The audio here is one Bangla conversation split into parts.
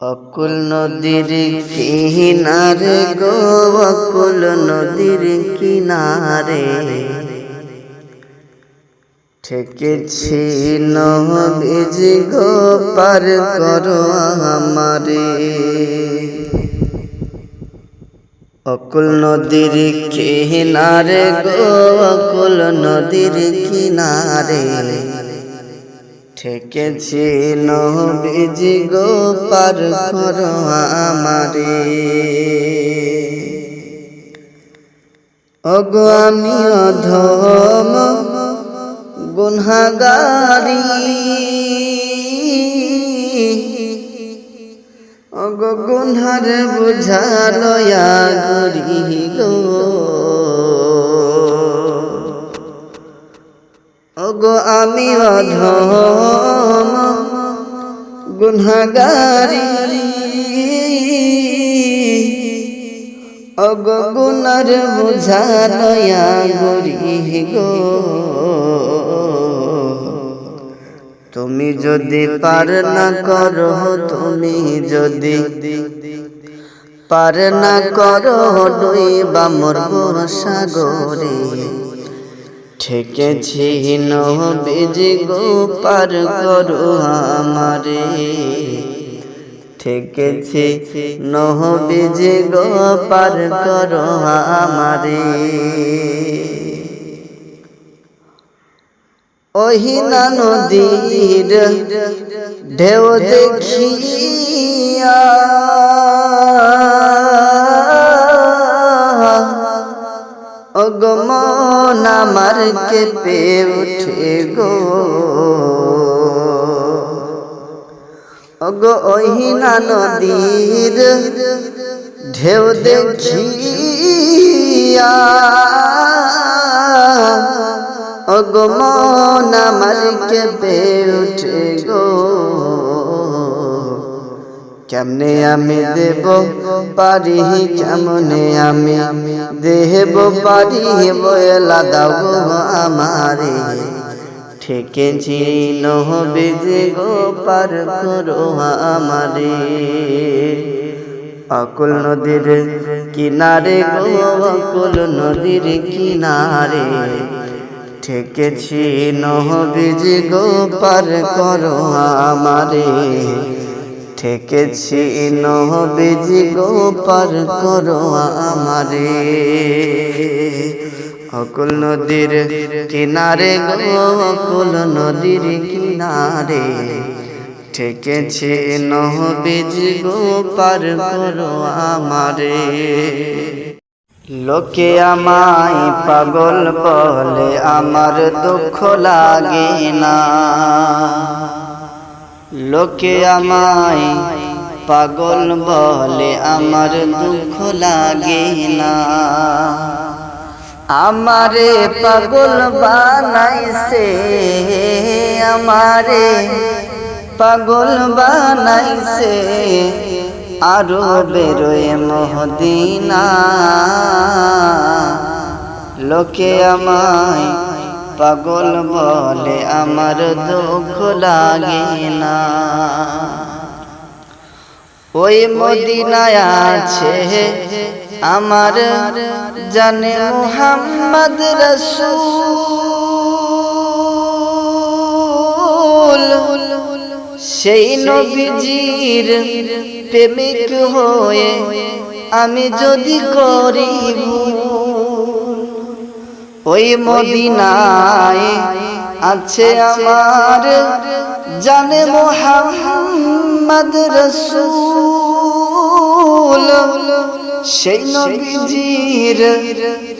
অকুল নদীর কিনারে গো, অকুল নদীর কিনারে ঠেকেছি নবীজি গো, পার করো আমারে। অকুল নদীর কিনারে গো, অকুল নদীর কিনারে ঠেকেছি নবীজি গো, পার করো আমারে। ওগো আমি অধম গুনাহগারি, ওগো গুনার বোঝা লয়া ঘুরি গো, ওগো আমি অধম গুনাহগারি, ওগো গুনার বোঝা লয়া ঘুরি গো। তুমি যদি পার না করো, তুমি যদি পার না করো, ডুইবা মরবো সাগরে। ঠেকেছি নবীজি গো, পার করো আমারে। ঠেকেছি নবীজি গো, পার করো আমারে। ওহিনা নদীর ঢেউ দেখিয়া ওগো মন আমার কেঁপে উঠে গো, ওগো ওহিনা নদীর ঢেউ দেখিয়া ওগো মন আমার কেঁপে উঠে গো। কেমনে আমি দেব পারি, কেমনে আমি দেব পারি, বয়লা দাও গো আমারে। ঠেকেছি নবীজি গো, পার করো আমারে। অকুল নদীর কিনারে গো, অকুল নদীর কিনারে ঠেকেছি নবীজি গো, পার করো আমারে। ঠেকেছি নবীজি গো, পার করো আমারে। অকুল নদীর কিনারে গো, অকুল নদীর কিনারে ঠেকেছি নবীজি গো, পার করো আমারে। লোকে আমায় পাগল বলে, আমার দুঃখ লাগে না। লোকে আমায় পাগল বলে, আমার দুঃখ লাগে না। আমারে পাগল বানাইছে, আমারে পাগল বানাইছে আরো বেরোয় মদিনা। লোকে আমায় পাগল বলে, আমার দুঃখ লাগে না। ওই মদিনায় আছে আমার জানে মুহাম্মদ রাসূল। সেই নবীজির প্রেমিক হয়ে আমি যদি করি ভুল, ওই মদিনায় আছে আমার জানে মুহাম্মদ রাসূল। সেই নবীজির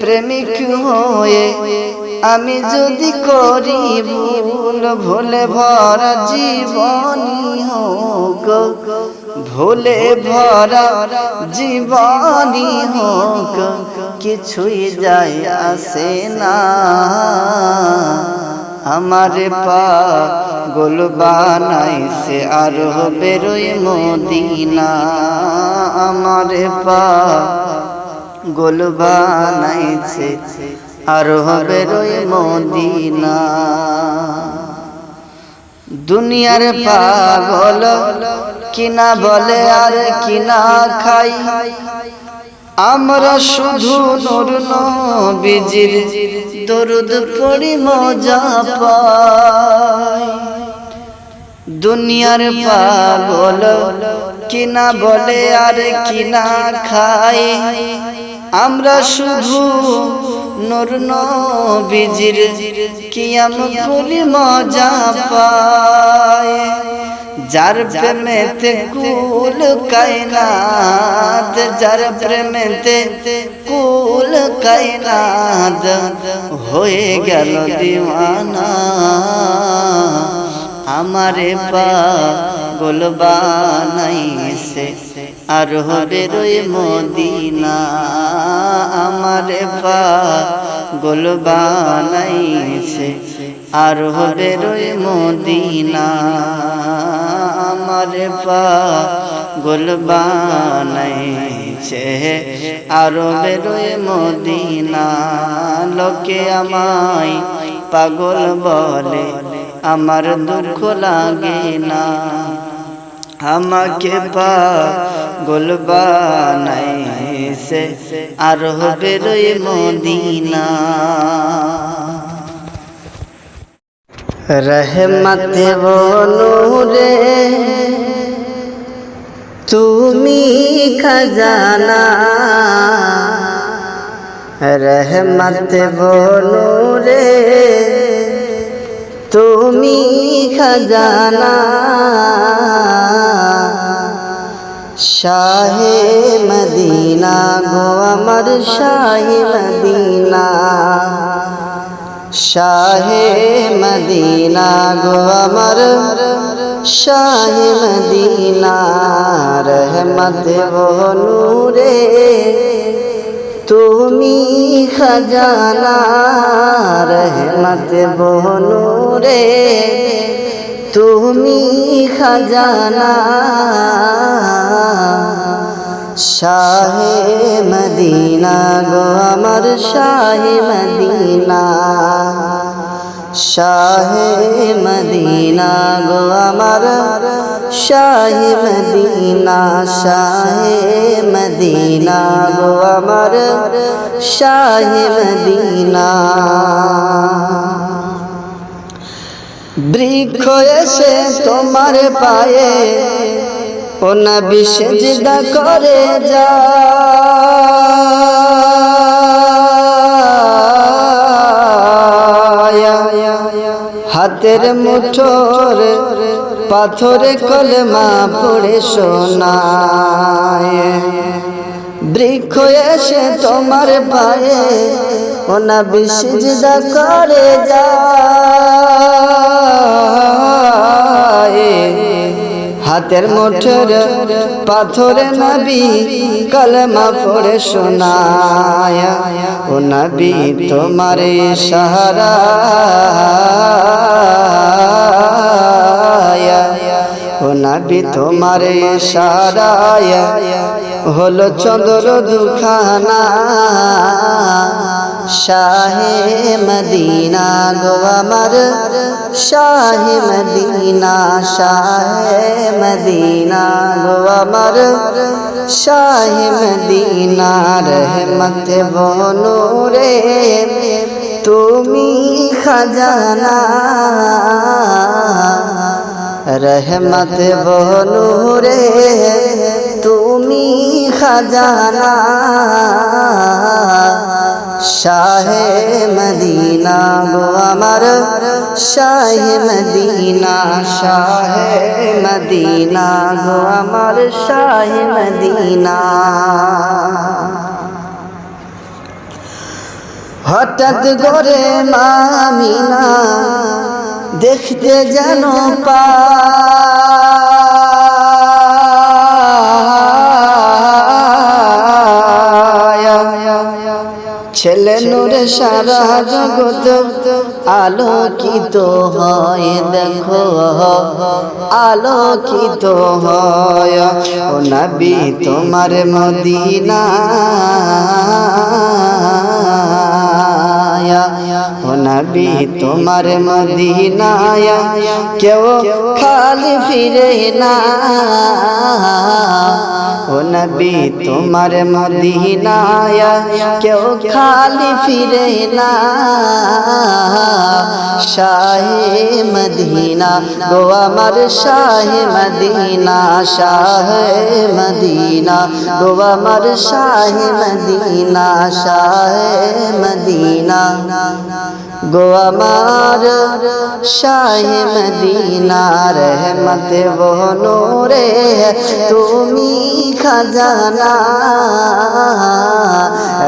প্রেমিক হয়ে আমি যদি করি ভুল, ভুলে ভরা জীবনী হোক, ভুলে ভরা জীবনী হোক, কিছুই যায় আসে না। আমারে পাগল বানাইছে আরো বেরোয় মদিনা। আমারে পাগল বানাইছে আরো বেরোয় মদিনা। দুনিয়ার পাগল কিনা বলে আর কিনা খাই, আমরা শুধু নূর নবীজির দরুদ পড়ি মজা পাই। দুনিয়ার পাগল কিনা বলে আর কিনা খাই, আমরা শুধু নূর নবীজির কিয়াম করি মজা পাই। যার প্রেমেতে কুল কায়নাত, যার প্রেমেতে কুল কায়নাত হয়ে গেল দিওয়ানা, আমারে পাগল বানাইছে আর হবে রই মদিনা, আমারে পাগল বানাইছে আর হবে রই মদিনা, আমারে পাগল বানাইছে আর হবে রই মদিনা। লোকে আমায় পাগল বলে আমার দুঃখ লাগে না, আমাকে পাগল বানাইছে আর হবে রই মদিনা। রহমতে ও নূরে তুমি খজানা, রহমতে ও নূরে তুমি খজানা, শাহে মদিনা গো আমার শাহে মদিনা, শাহে মদিনা গো আমার শাহে মদিনা। রহমতে ও নূরে তুমি খজানা, রহমতে ও নূরে তুমি খজানা, শাহে মদিনা গো আমার শাহে মদিনা, শাহে মদিনা গো আমার শাহে মদিনা, শাহে মদিনা গো আমার শাহে মদিনা। বৃক্ষ এসে তোমার পায়ে ও নবী সিজদা করে যায়, হাতের মুঠোর পাথরে কলমা পড়ে শোনায়। বৃক্ষ এসে তোমার পায়ে ও নবী সিজদা করে যায়, হাতের মুঠোর পাথরে নবী কলমা পড়ে শোনায়। ও নবী তোমার ইশারা, ও নবী তোমার ইশারায় হলো চন্দ্র দুখানা, শাহে মদিনা গো আমার শাহে মদিনা, শাহে মদিনা গো আমার শাহে মদিনা। রহমতে ও নূরে তুমি খজানা, রহমতে ও নূরে তুমি খজানা, শাহে মদিনা গো আমার শাহে মদিনা, শাহে মদিনা গো আমার শাহে মদিনা। হঠাৎ করে মা আমিনা দেখতে যেন ছেলে নূরে সারা জগৎ আলোকিত হয়, দেখো আলোকিত হয়। ও নবী তোমার মদিনা, ও নবী তোমার মদিনায় কেউ খালি ফিরে না ও নবী তোমার মদিনায় কেউ খালি ফিরে না শাহে মদিনা গো আমার শাহে মদিনা শাহে মদিনা গো আমার শাহে মদিনা শাহে মদিনা গো আমার শাহে মদিনা রহমত ও নূরে তুমি खजाना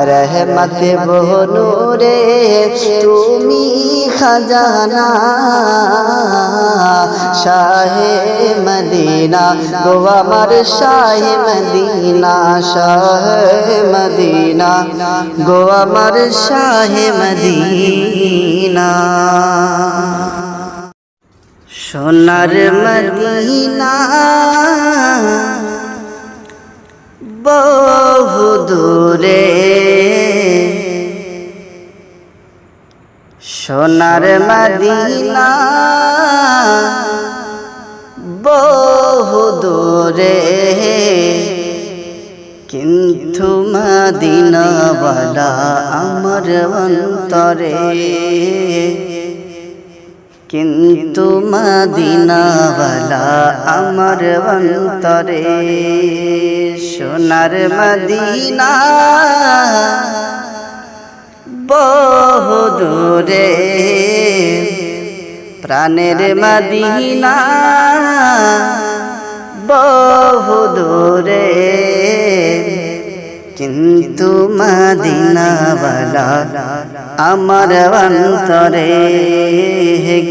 रहमत वो नूरे तुमी खजाना शाहे मदीना गो अमर शाहे मदीना शाहे मदीना गो अमर शाहे मदीना सोनार मदीना বহু দূরে সোনার মদিনা বহু দূরে কিন্তু মদিনাওয়ালা আমার অন্তরে কিন্তু মদিনাওয়ালা আমার অন্তরে সোনার মদিনা বহু দূরে প্রাণের মদিনা বহু দূরে কিন্তু মদিনাওয়ালা আমার অন্তরে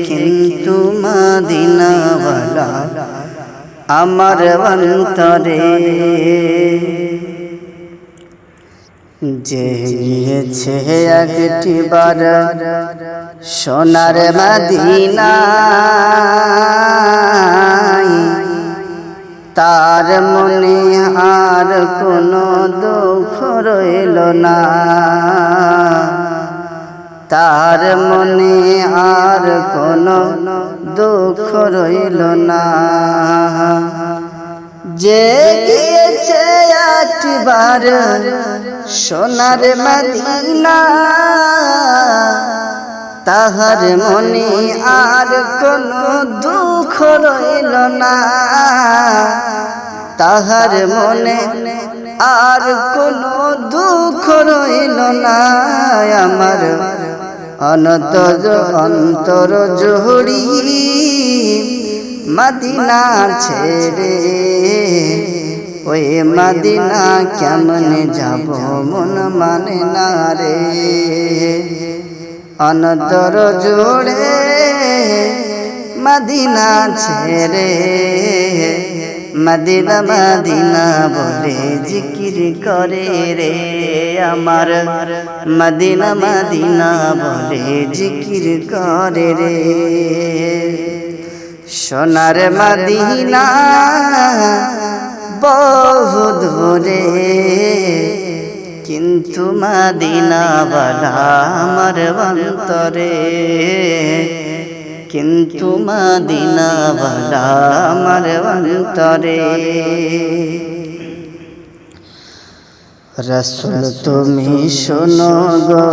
কিন্তু মদিনাওয়ালা আমার অন্তরে যে গিয়েছে একটিবার সোনার মদিনায় তার মনে আর কোনো দুঃখ রইল না তার মনে আর কোনো দুঃখ রইল না যে গিয়েছে একবার সোনার মদিনা তাহার মনে আর কোনো দুঃখ রইল না তাহার মনে আর কোনো দুঃখ রইল না আমার অন্তর জুড়ি মদিনা ছেড়ে ওই মদিনা কেমনে যাব মন মানে না রে অন্তর জুড়ে মদিনা ছেড়ে মদিনা মদিনা বলে জিকির করে রে আমার মদিনা মদিনা বলে জিকির করে রে সোনার মদিনা বহু দূরে কিন্তু মদিনাওয়ালা আমার অন্তরে কিন্তু মদিনাওয়ালা আমার অন্তরে রাসূল তুমি শোনো গো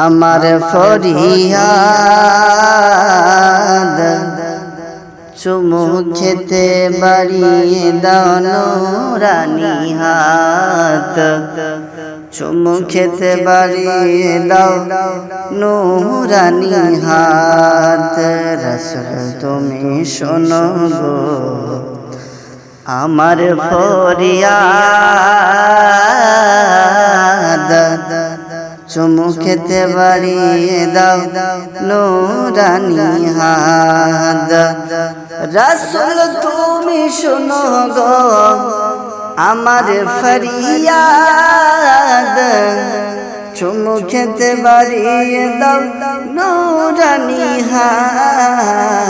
আমার ফরিয়াদ চুমু খেতে বাড়িয়ে দাও নুরানি হাত চুমু খেতে বাড়িয়ে দাও নুরানি হাত রাসূল তুমি শোনো গো আমার ফরিয়াদ চুমু খেতে বাড়িয়ে দাও নুরানি হাত রাসূল তুমি শোনো গো আমার ফরিয়াদ চুমু খেতে বাড়িয়ে দাও নুরানি হাত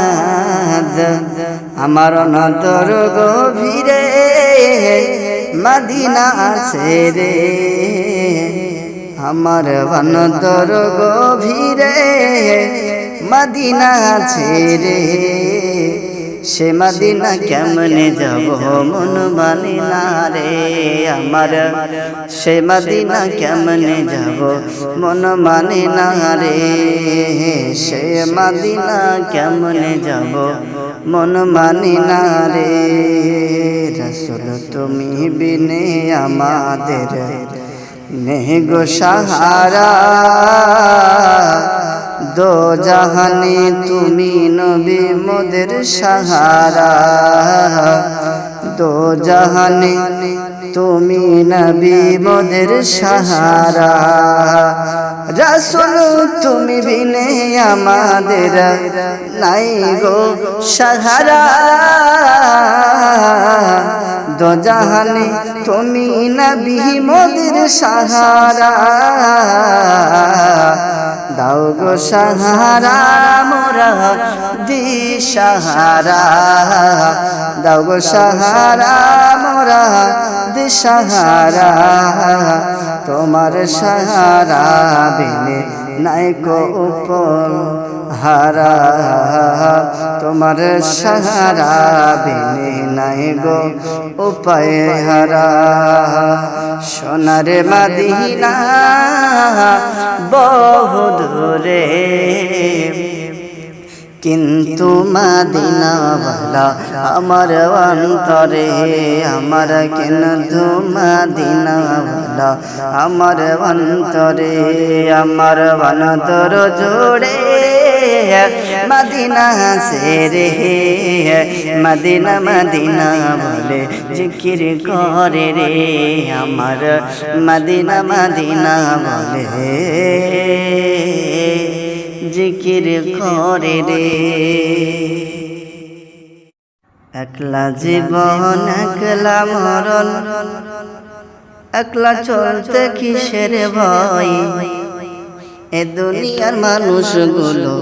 আমার অন্তর গভীরে মদিনা আছে রে আমার অন্তর গভীরে মদিনা আছে রে, সে মদিনা কেমনে যাব মন মানে না রে আমার, সে মদিনা কেমনে যাব মন মানে না রে, সে মদিনা কেমনে যাব মন মানে না রে। রাসূল তুমি বিনে আমাদের নেই গো সাহারা, দো জাহানে তুমি নবী মোদের সাহারা, দো জাহানে তুমি নবী মোদের সাহারা। রাসূল তুমি বিনে আমাদের নাই গো সাহারা, দো জাহানে তুমি নবী মোদের সাহারা, দাও গো সাহারা মোরা দিশাহারা, দাও গো সাহারা মোরা দিশাহারা, তোমার সাহারা বিনে নাই কো উপহারা, তোমার সাহারা বিনে নাই গো উপায় হারা। সোনার মদিনা বহু দূরে, কিন্তু মদিনাওয়ালা আমার অন্তরে, আমার কিন্তু মদিনাওয়ালা আমার অন্তরে, আমার অন্তর জোড়ে মদিনা সে রে, মদিনা মদিনা বলে জিকির করে রে আমার, মদিনা মদিনা বলে জিকির করে রে। একলা জীবন একলা মরণ, একলা চলতে কিসের ভয়, এ দুনিয়ার মানুষগুলো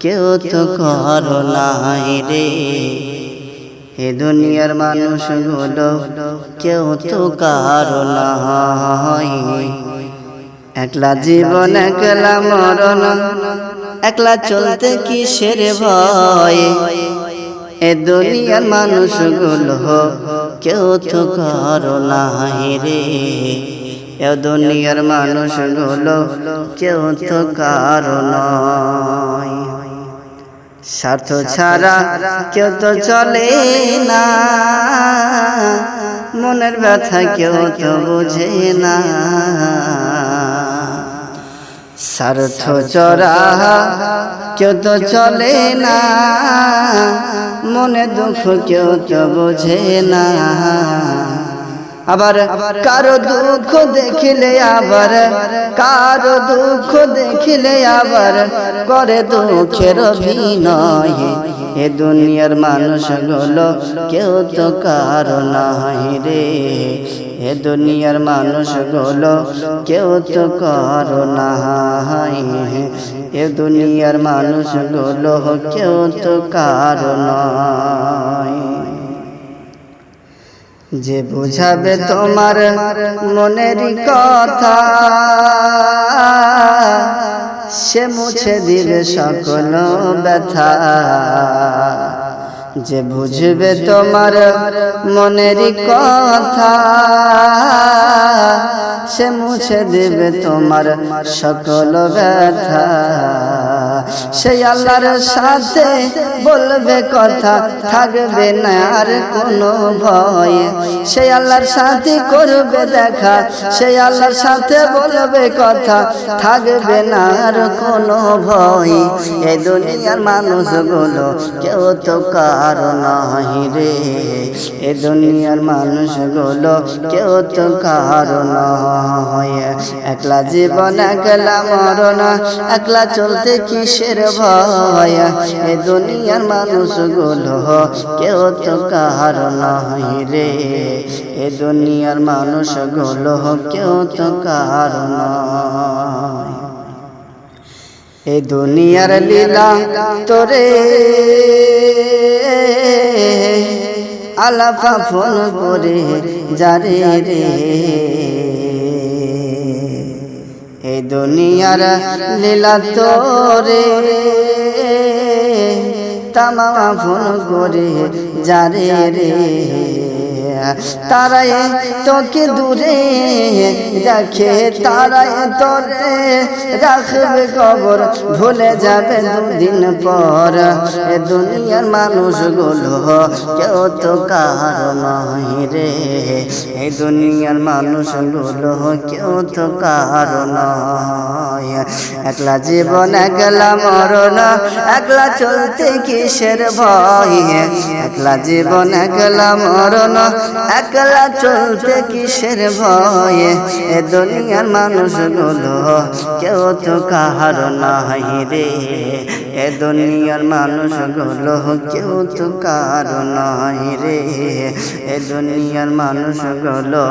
কেউ তো করো নাই রে, এ দুনিয়ার মানুষগুলো কেউ তো কারো নাই। একলা জীবন একলা মরণ, একলা চলতে কিসের ভয়, এ দুনিয়ার মানুষগুলো কেউ তো কারো নাই রে, এ দুনিয়ার মানুষগুলো কেউ তো কারো নয়। স্বার্থ ছাড়া কেউ তো চলে না, মনের ব্যথা কেউ তো বোঝে না, স্বার্থ ছাড়া কেউ তো চলে না, মনে দুঃখ কেউ তো বোঝে না, আবার কারো দুঃখ দেখিলে আবার, কারো দুঃখ দেখিলে আবার করে দুঃখের অভিনয়, এ দুনিয়ার মানুষগুলো কেউ তো কারো নাই রে, এ দুনিয়ার মানুষগুলো কেউ তো কারো নাই, এ দুনিয়ার মানুষগুলো কেউ তো কারো নয়। যে বুঝাবে তোমার মনের কথা, সে মুছে দিবে সকল ব্যথা, যে বুঝবে তোমার মনের কথা, সে মুছে দেবে তোমার সকল ব্যথা, সেই আল্লাহর সাথে বলবে কথা, থাকবে না আর কোনো ভয়, সেই আল্লাহর সাথে করবে দেখা, সেই আল্লাহর সাথে বলবে কথা, থাকবে না আর কোনো ভয়, এই দুনিয়ার মানুষগুলো কেউ তো কারো নাই রে, এ দুনিয়ার মানুষগুলো কেউ তো কারো নয়। একলা জীবন একলা মরণ, একলা চলতে কিসের ভয়, এ দুনিয়ার মানুষগুলো কেউ তো কারো নাই রে, এ দুনিয়ার মানুষগুলো কেউ তো কারো নয়। এ দুনিয়ার লীলা তোরে আলাপা ফোন করে যারে রে, এই দুনিয়ার লীলা তোরে তামামা ফোন করে যারে রে তারাই তোকে দূরে রাখে, তারাই তোরে রাখবে কবর, ভুলে যাবে দুদিন পর। এ দুনিয়ার মানুষগুলো কেউ তো কারো নয় রে, এই দুনিয়ার মানুষগুলো কেউ তো কারো নয়। একলা জীবন একলা মরণ, একলা চলতে কিসের ভয়, একলা জীবন একলা মরণ, একলা চলতে কিসের ভয়ে। এ দুনিয়ার মানুষগুলো কেউ তো কাহার নাই রে, এ দুনিয়ার মানুষগুলো কেউ তো কারো নাই রে, এ দুনিয়ার মানুষগুলো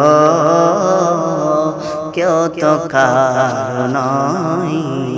কেউ তো কারো নাই।